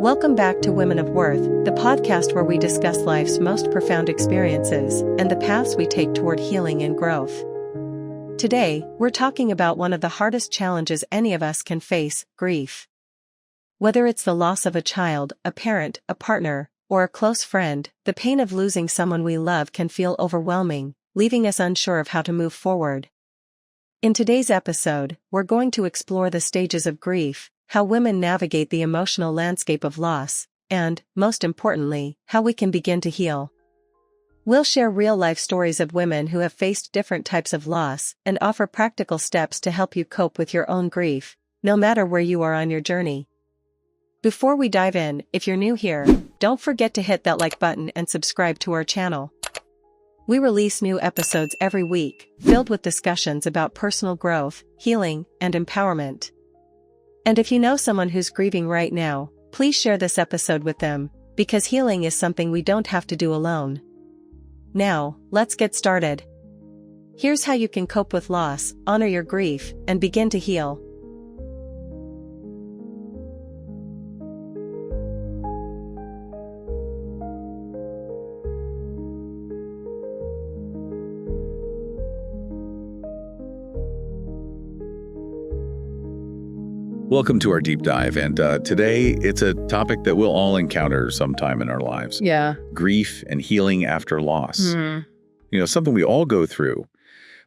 Welcome back to Women of Worth, the podcast where we discuss life's most profound experiences and the paths we take toward healing and growth. Today, we're talking about one of the hardest challenges any of us can face, grief. Whether it's the loss of a child, a parent, a partner, or a close friend, the pain of losing someone we love can feel overwhelming, leaving us unsure of how to move forward. In today's episode, we're going to explore the stages of grief, how women navigate the emotional landscape of loss, and, most importantly, how we can begin to heal. We'll share real-life stories of women who have faced different types of loss and offer practical steps to help you cope with your own grief, no matter where you are on your journey. Before we dive in, if you're new here, don't forget to hit that like button and subscribe to our channel. We release new episodes every week, filled with discussions about personal growth, healing, and empowerment. And if you know someone who's grieving right now, please share this episode with them, because healing is something we don't have to do alone. Now, let's get started. Here's how you can cope with loss, honor your grief, and begin to heal. Welcome to our deep dive, and today it's a topic that we'll all encounter sometime in our lives. Yeah. Grief and healing after loss. Mm. You know, something we all go through,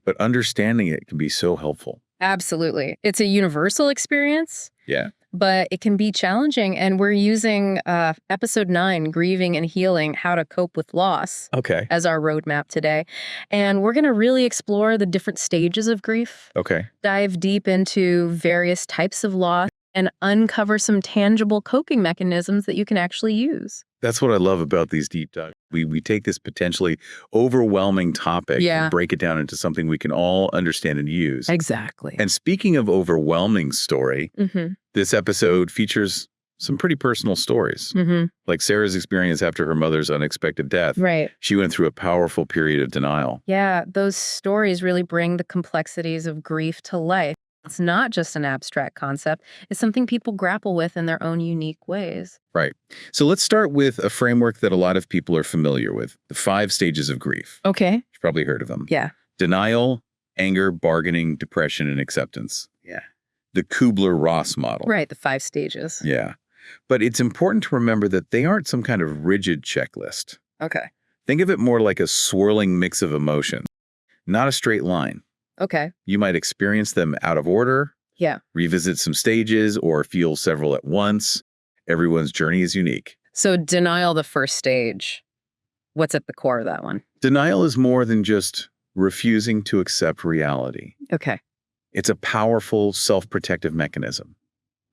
but understanding it can be so helpful. Absolutely. It's a universal experience. Yeah. But it can be challenging, and we're using episode 9, Grieving and Healing, How to Cope with Loss, Okay. as our roadmap today. And we're going to really explore the different stages of grief, Okay. dive deep into various types of loss, and uncover some tangible coping mechanisms that you can actually use. That's what I love about these deep dives. We take this potentially overwhelming topic and break it down into something we can all understand and use. Exactly. And speaking of overwhelming story, this episode features some pretty personal stories. Like Sarah's experience after her mother's unexpected death. Right. She went through a powerful period of denial. Yeah, those stories really bring the complexities of grief to life. It's not just an abstract concept. It's something people grapple with in their own unique ways. Right. So let's start with a framework that a lot of people are familiar with, the 5 stages of grief. Okay. You've probably heard of them. Yeah. Denial, anger, bargaining, depression, and acceptance. Yeah. The Kubler-Ross model. Right, the 5 stages. Yeah. But it's important to remember that they aren't some kind of rigid checklist. Okay. Think of it more like a swirling mix of emotions, not a straight line. Okay. You might experience them out of order, Yeah. revisit some stages, or feel several at once. Everyone's journey is unique. So denial, the first stage. What's at the core of that one? Denial is more than just refusing to accept reality. Okay. It's a powerful self-protective mechanism.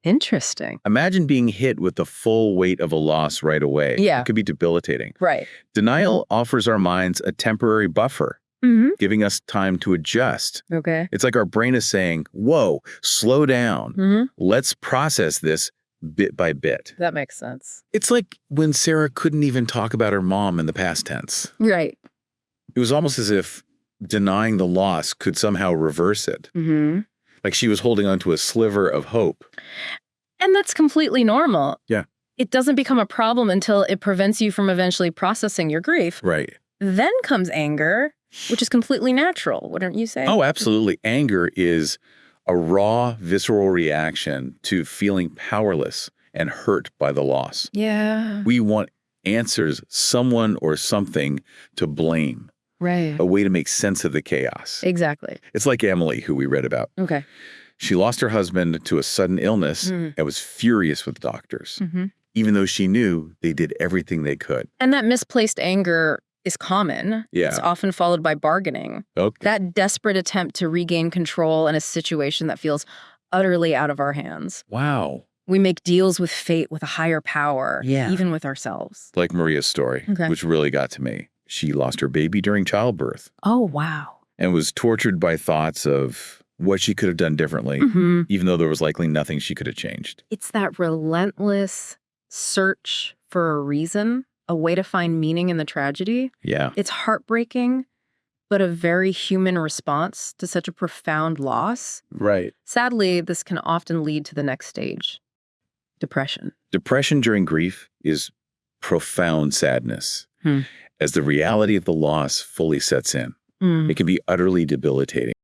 Interesting. Imagine being hit with the full weight of a loss right away. Yeah. It could be debilitating. Right. Denial offers our minds a temporary buffer, giving us time to adjust. Okay. It's like our brain is saying, whoa, slow down. Let's process this bit by bit. That makes sense. It's like when Sarah couldn't even talk about her mom in the past tense. Right. It was almost as if denying the loss could somehow reverse it. Like she was holding onto a sliver of hope. And that's completely normal. Yeah. It doesn't become a problem until it prevents you from eventually processing your grief. Right. Then comes anger, which is completely natural, wouldn't you say? Oh, absolutely. Anger is a raw, visceral reaction to feeling powerless and hurt by the loss. Yeah. We want answers, someone or something to blame, Right. a way to make sense of the chaos. Exactly. It's like Emily, who we read about. Okay. She lost her husband to a sudden illness and was furious with doctors, even though she knew they did everything they could. And that misplaced anger is common. Yeah. It's often followed by bargaining. Okay. That desperate attempt to regain control in a situation that feels utterly out of our hands. Wow. We make deals with fate, with a higher power, Yeah. even with ourselves. Like Maria's story, Okay. which really got to me. She lost her baby during childbirth Oh, wow. and was tortured by thoughts of what she could have done differently, even though there was likely nothing she could have changed. It's that relentless search for a reason, a way to find meaning in the tragedy. Yeah. It's heartbreaking, but a very human response to such a profound loss. Right. Sadly, this can often lead to the next stage, Depression. Depression during grief is profound sadness as the reality of the loss fully sets in. It can be utterly debilitating.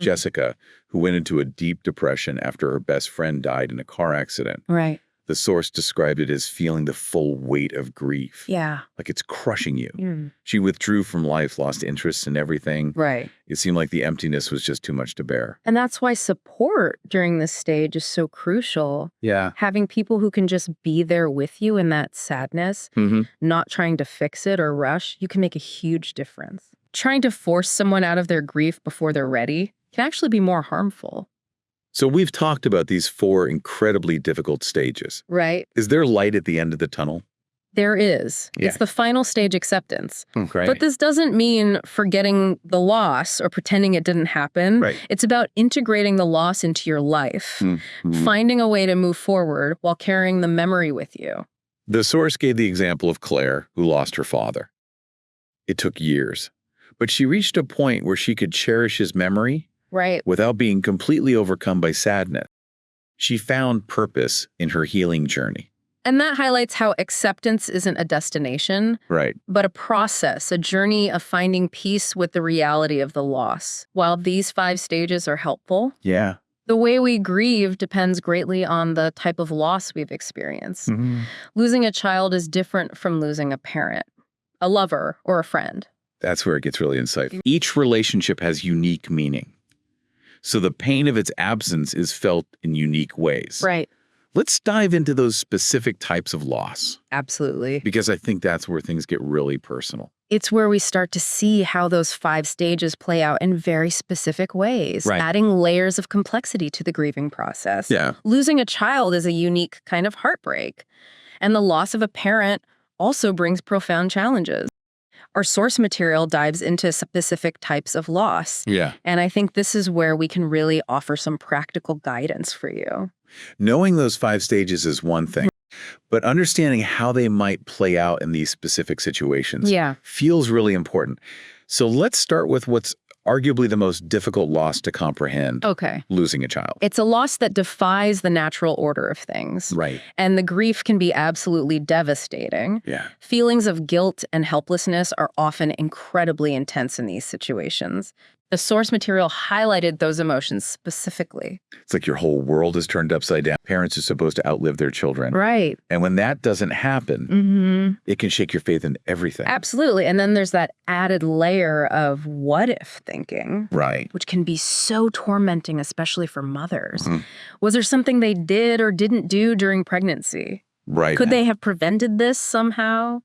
Jessica, who went into a deep depression after her best friend died in a car accident. Right. The source described it as feeling the full weight of grief. Yeah. Like it's crushing you. She withdrew from life, lost interest in everything. Right. It seemed like the emptiness was just too much to bear. And that's why support during this stage is so crucial. Yeah. Having people who can just be there with you in that sadness, not trying to fix it or rush, you can make a huge difference. Trying to force someone out of their grief before they're ready can actually be more harmful. So we've talked about these 4 incredibly difficult stages. Right. Is there light at the end of the tunnel? There is. Yeah. It's the final stage, acceptance. Okay. But this doesn't mean forgetting the loss or pretending it didn't happen. Right. It's about integrating the loss into your life, finding a way to move forward while carrying the memory with you. The source gave the example of Claire, who lost her father. It took years, but she reached a point where she could cherish his memory Right. without being completely overcome by sadness. She found purpose in her healing journey. And that highlights how acceptance isn't a destination, Right. but a process, a journey of finding peace with the reality of the loss. While these 5 stages are helpful, Yeah. the way we grieve depends greatly on the type of loss we've experienced. Losing a child is different from losing a parent, a lover, or a friend. That's where it gets really insightful. Each relationship has unique meaning. So the pain of its absence is felt in unique ways. Right. Let's dive into those specific types of loss, Absolutely. because I think that's where things get really personal. It's where we start to see how those 5 stages play out in very specific ways, Right. adding layers of complexity to the grieving process. Yeah. Losing a child is a unique kind of heartbreak, and the loss of a parent also brings profound challenges. Our source material dives into specific types of loss. Yeah. And I think this is where we can really offer some practical guidance for you. Knowing those 5 stages is one thing, but understanding how they might play out in these specific situations feels really important. So let's start with what's arguably the most difficult loss to comprehend. Okay. Losing a child. It's a loss that defies the natural order of things. Right. And the grief can be absolutely devastating. Yeah. Feelings of guilt and helplessness are often incredibly intense in these situations. The source material highlighted those emotions specifically. It's like your whole world is turned upside down. Parents are supposed to outlive their children. Right. And when that doesn't happen, it can shake your faith in everything. Absolutely. And then there's that added layer of what if thinking. Right. Which can be so tormenting, especially for mothers. Was there something they did or didn't do during pregnancy? Right. Could they have prevented this somehow?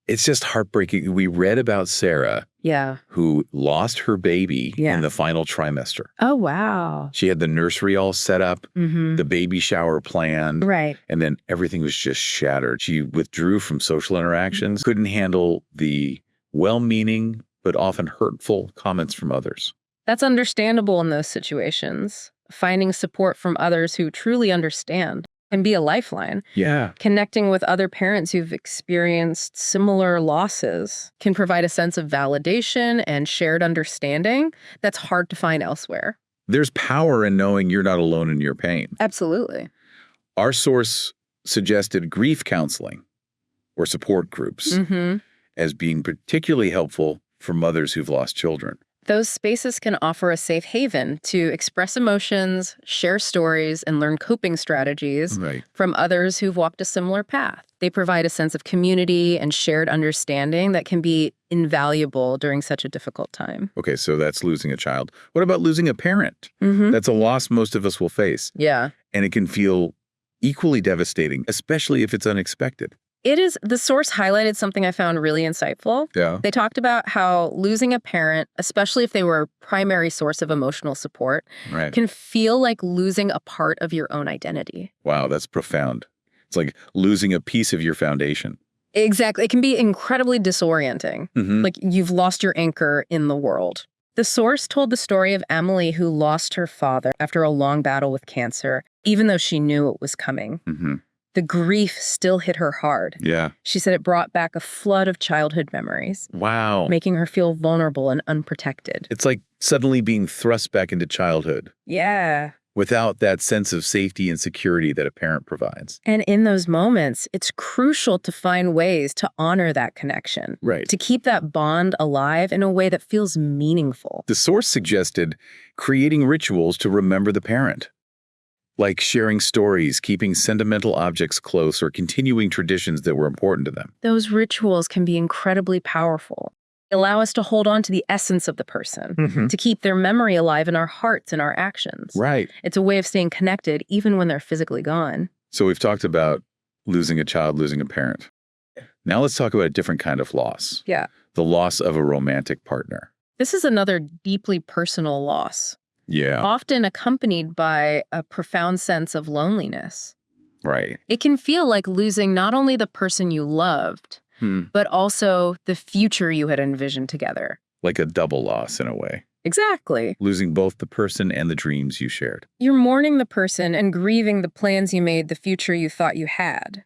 It's just heartbreaking. We read about Sarah, who lost her baby in the final trimester. Oh, wow. She had the nursery all set up, the baby shower planned, Right. and then everything was just shattered. She withdrew from social interactions, couldn't handle the well-meaning but often hurtful comments from others. That's understandable in those situations. Finding support from others who truly understand can be a lifeline. Yeah. Connecting with other parents who've experienced similar losses can provide a sense of validation and shared understanding that's hard to find elsewhere. There's power in knowing you're not alone in your pain. Absolutely. Our source suggested grief counseling or support groups as being particularly helpful for mothers who've lost children. Those spaces can offer a safe haven to express emotions, share stories, and learn coping strategies from others who've walked a similar path. They provide a sense of community and shared understanding that can be invaluable during such a difficult time. Okay, so that's losing a child. What about losing a parent? That's a loss most of us will face. Yeah. And it can feel equally devastating, especially if it's unexpected. It is. The source highlighted something I found really insightful. Yeah. They talked about how losing a parent, especially if they were a primary source of emotional support, can feel like losing a part of your own identity. Wow, that's profound. It's like losing a piece of your foundation. Exactly. It can be incredibly disorienting. Like you've lost your anchor in the world. The source told the story of Emily, who lost her father after a long battle with cancer, even though she knew it was coming. The grief still hit her hard. Yeah. She said it brought back a flood of childhood memories. Wow. Making her feel vulnerable and unprotected. It's like suddenly being thrust back into childhood. Yeah. without that sense of safety and security that a parent provides. And in those moments, it's crucial to find ways to honor that connection. Right. To keep that bond alive in a way that feels meaningful. The source suggested creating rituals to remember the parent, like sharing stories, keeping sentimental objects close, or continuing traditions that were important to them. Those rituals can be incredibly powerful. They allow us to hold on to the essence of the person, to keep their memory alive in our hearts and our actions. Right. It's a way of staying connected even when they're physically gone. So we've talked about losing a child, losing a parent. Now let's talk about a different kind of loss. Yeah. The loss of a romantic partner. This is another deeply personal loss. Yeah. Often accompanied by a profound sense of loneliness. Right. It can feel like losing not only the person you loved, but also the future you had envisioned together. Like a double loss in a way. Exactly. Losing both the person and the dreams you shared. You're mourning the person and grieving the plans you made, the future you thought you had.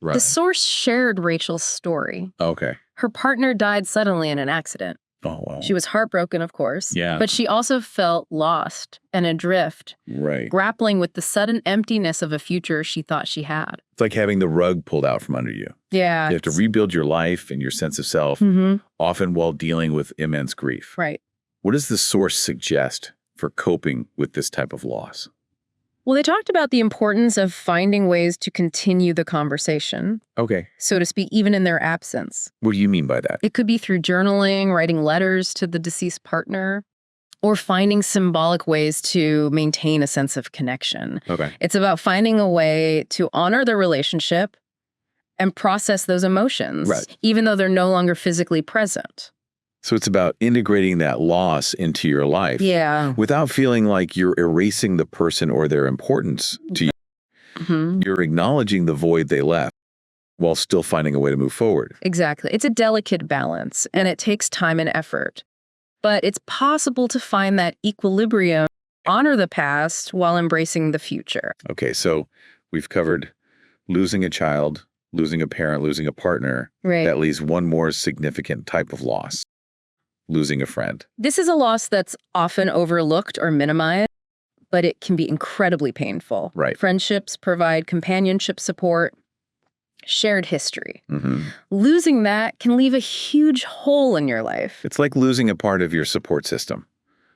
Right. The source shared Rachel's story. Okay. Her partner died suddenly in an accident. Oh, wow. She was heartbroken, of course. Yeah. But she also felt lost and adrift, Right. grappling with the sudden emptiness of a future she thought she had. It's like having the rug pulled out from under you. Yeah. You have to rebuild your life and your sense of self, often while dealing with immense grief. Right. What does the source suggest for coping with this type of loss? Well, they talked about the importance of finding ways to continue the conversation, Okay. so to speak, even in their absence. What do you mean by that? It could be through journaling, writing letters to the deceased partner, or finding symbolic ways to maintain a sense of connection. Okay. It's about finding a way to honor the relationship and process those emotions, Right. even though they're no longer physically present. So it's about integrating that loss into your life. Yeah. Without feeling like you're erasing the person or their importance to you. You're acknowledging the void they left while still finding a way to move forward. Exactly. It's a delicate balance, and it takes time and effort. But it's possible to find that equilibrium, honor the past while embracing the future. Okay, so we've covered losing a child, losing a parent, losing a partner. Right. That leaves one more significant type of loss. Losing a friend. This is a loss that's often overlooked or minimized, but it can be incredibly painful. Right. Friendships provide companionship support, shared history. Mm-hmm. Losing that can leave a huge hole in your life. It's like losing a part of your support system,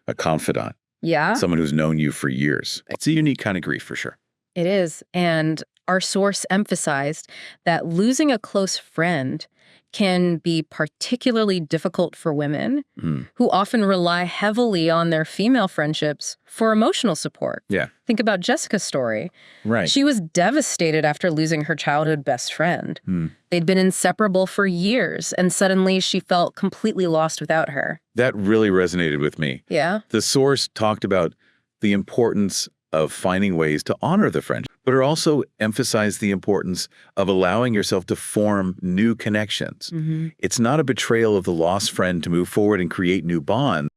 a confidant, Yeah, someone who's known you for years. It's a unique kind of grief for sure. it is. And our source emphasized that losing a close friend can be particularly difficult for women who often rely heavily on their female friendships for emotional support. Yeah. Think about Jessica's story. Right. She was devastated after losing her childhood best friend. They'd been inseparable for years, and suddenly she felt completely lost without her. That really resonated with me. Yeah? The source talked about the importance of finding ways to honor the friendship, but it also emphasized the importance of allowing yourself to form new connections. It's not a betrayal of the lost friend to move forward and create new bonds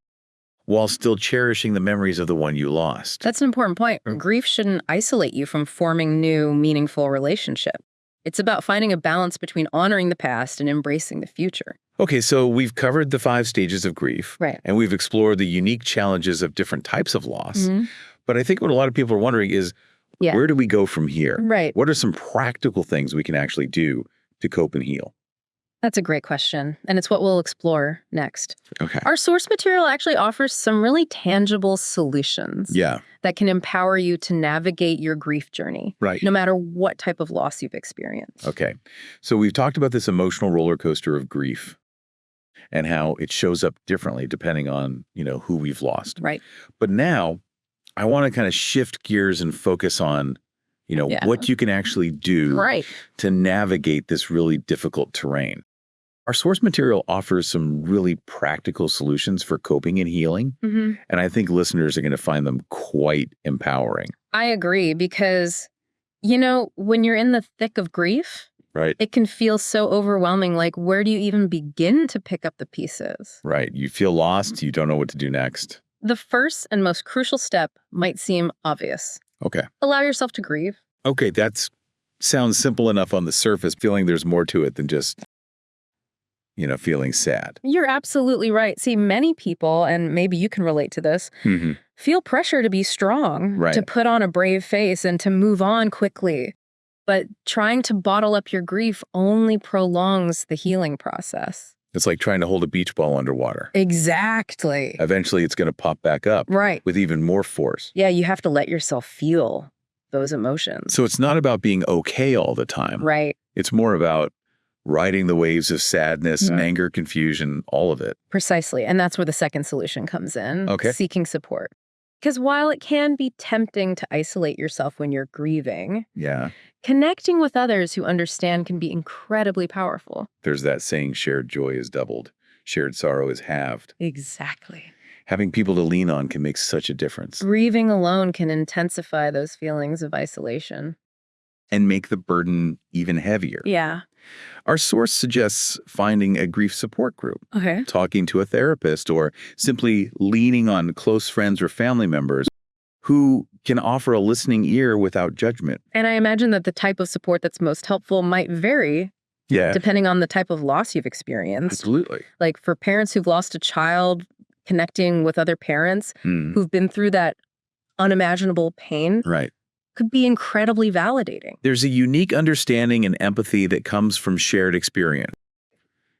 while still cherishing the memories of the one you lost. That's an important point. Grief shouldn't isolate you from forming new, meaningful relationships. It's about finding a balance between honoring the past and embracing the future. Okay, so we've covered the 5 stages of grief, Right. and we've explored the unique challenges of different types of loss. But I think what a lot of people are wondering is, where do we go from here? Right. What are some practical things we can actually do to cope and heal? That's a great question, and it's what we'll explore next. Okay. Our source material actually offers some really tangible solutions that can empower you to navigate your grief journey, Right. no matter what type of loss you've experienced. Okay. So we've talked about this emotional roller coaster of grief and how it shows up differently depending on, who we've lost. Right. But now I want to kind of shift gears and focus on, what you can actually do to navigate this really difficult terrain. Our source material offers some really practical solutions for coping and healing, and I think listeners are going to find them quite empowering. I agree because, when you're in the thick of grief, Right. it can feel so overwhelming. Like, where do you even begin to pick up the pieces? Right. You feel lost. You don't know what to do next. The first and most crucial step might seem obvious. Okay. Allow yourself to grieve. Okay, that sounds simple enough on the surface, feeling there's more to it than just, feeling sad. You're absolutely right. See, many people, and maybe you can relate to this, feel pressure to be strong, Right. to put on a brave face and to move on quickly. But trying to bottle up your grief only prolongs the healing process. It's like trying to hold a beach ball underwater. Exactly. Eventually, it's going to pop back up with even more force. Yeah, you have to let yourself feel those emotions. So it's not about being okay all the time. Right. It's more about riding the waves of sadness, anger, confusion, all of it. Precisely. And that's where the second solution comes in. Okay. Seeking support. Because while it can be tempting to isolate yourself when you're grieving, connecting with others who understand can be incredibly powerful. There's that saying, shared joy is doubled, shared sorrow is halved. Exactly. Having people to lean on can make such a difference. Grieving alone can intensify those feelings of isolation. And make the burden even heavier. Yeah. Our source suggests finding a grief support group, talking to a therapist, or simply leaning on close friends or family members who can offer a listening ear without judgment. And I imagine that the type of support that's most helpful might vary depending on the type of loss you've experienced. Absolutely. Like for parents who've lost a child, connecting with other parents who've been through that unimaginable pain could be incredibly validating. There's a unique understanding and empathy that comes from shared experience.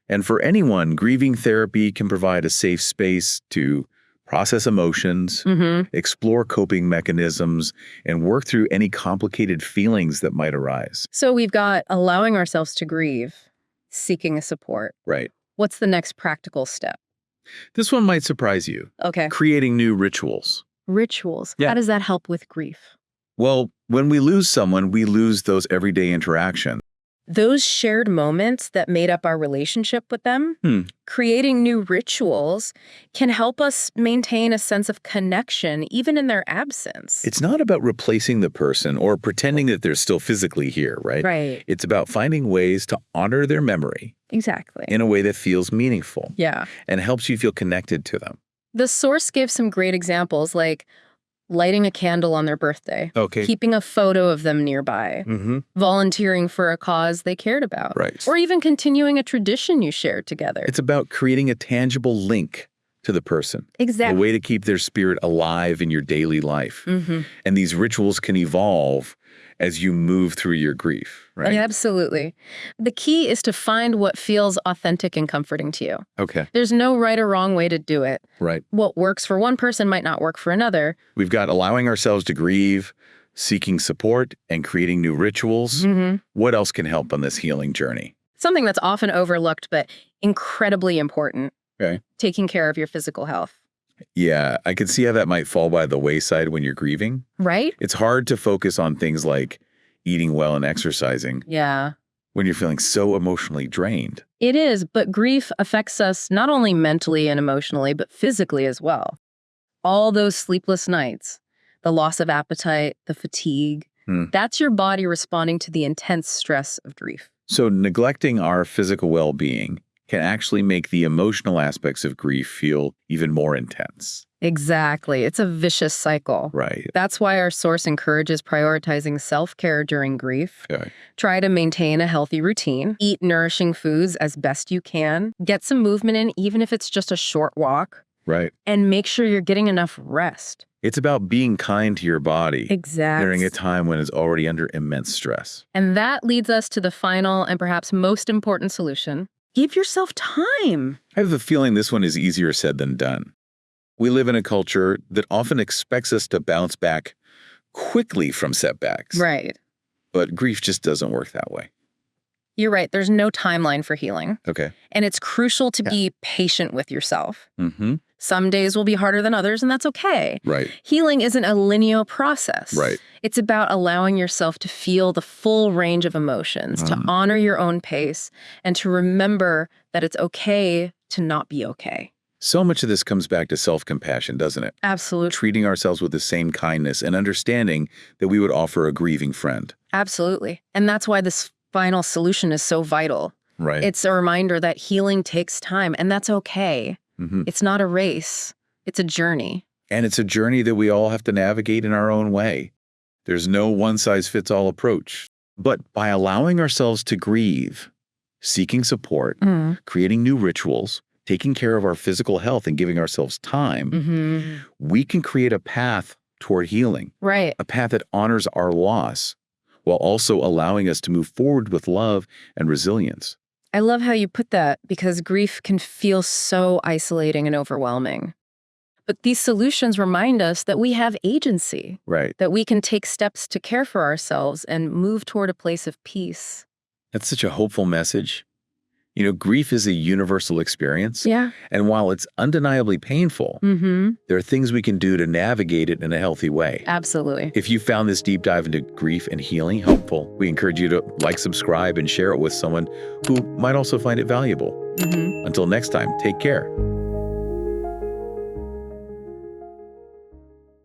And for anyone, grieving therapy can provide a safe space to process emotions, explore coping mechanisms, and work through any complicated feelings that might arise. So we've got allowing ourselves to grieve, seeking a support. Right. What's the next practical step? This one might surprise you. Okay. Creating new rituals. Rituals. Yeah. How does that help with grief? Well, when we lose someone, we lose those everyday interactions. Those shared moments that made up our relationship with them, creating new rituals can help us maintain a sense of connection even in their absence. It's not about replacing the person or pretending that they're still physically here, right? Right. It's about finding ways to honor their memory. Exactly. In a way that feels meaningful. Yeah. And helps you feel connected to them. The source gives some great examples like lighting a candle on their birthday, keeping a photo of them nearby, volunteering for a cause they cared about, or even continuing a tradition you shared together. It's about creating a tangible link to the person. Exactly. A way to keep their spirit alive in your daily life. And these rituals can evolve as you move through your grief, right? Absolutely. The key is to find what feels authentic and comforting to you. Okay. There's no right or wrong way to do it. Right. What works for one person might not work for another. We've got allowing ourselves to grieve, seeking support, and creating new rituals. What else can help on this healing journey? Something that's often overlooked but incredibly important. Okay. Taking care of your physical health. Yeah, I can see how that might fall by the wayside when you're grieving. Right? It's hard to focus on things like eating well and exercising. Yeah. When you're feeling so emotionally drained. It is, but grief affects us not only mentally and emotionally, but physically as well. All those sleepless nights, the loss of appetite, the fatigue, that's your body responding to the intense stress of grief. So neglecting our physical well-being can actually make the emotional aspects of grief feel even more intense. Exactly. It's a vicious cycle. Right. That's why our source encourages prioritizing self-care during grief. Okay. Try to maintain a healthy routine. Eat nourishing foods as best you can. Get some movement in, even if it's just a short walk. Right. And make sure you're getting enough rest. It's about being kind to your body. Exactly. During a time when it's already under immense stress. And that leads us to the final and perhaps most important solution. Give yourself time. I have a feeling this one is easier said than done. We live in a culture that often expects us to bounce back quickly from setbacks. Right. But grief just doesn't work that way. You're right. There's no timeline for healing. Okay. And it's crucial to be patient with yourself. Some days will be harder than others, and that's okay. Right. Healing isn't a linear process. Right. It's about allowing yourself to feel the full range of emotions, to honor your own pace, and to remember that it's okay to not be okay. So much of this comes back to self-compassion, doesn't it? Absolutely. Treating ourselves with the same kindness and understanding that we would offer a grieving friend. Absolutely. And that's why this final solution is so vital. Right. It's a reminder that healing takes time, and that's okay. It's not a race. It's a journey. And it's a journey that we all have to navigate in our own way. There's no one-size-fits-all approach. But by allowing ourselves to grieve, seeking support, creating new rituals, taking care of our physical health and giving ourselves time, we can create a path toward healing. Right. A path that honors our loss while also allowing us to move forward with love and resilience. I love how you put that, because grief can feel so isolating and overwhelming. But these solutions remind us that we have agency. Right. That we can take steps to care for ourselves and move toward a place of peace. That's such a hopeful message. Grief is a universal experience. Yeah. And while it's undeniably painful, there are things we can do to navigate it in a healthy way. Absolutely. If you found this deep dive into grief and healing helpful, we encourage you to like, subscribe, and share it with someone who might also find it valuable. Until next time, take care.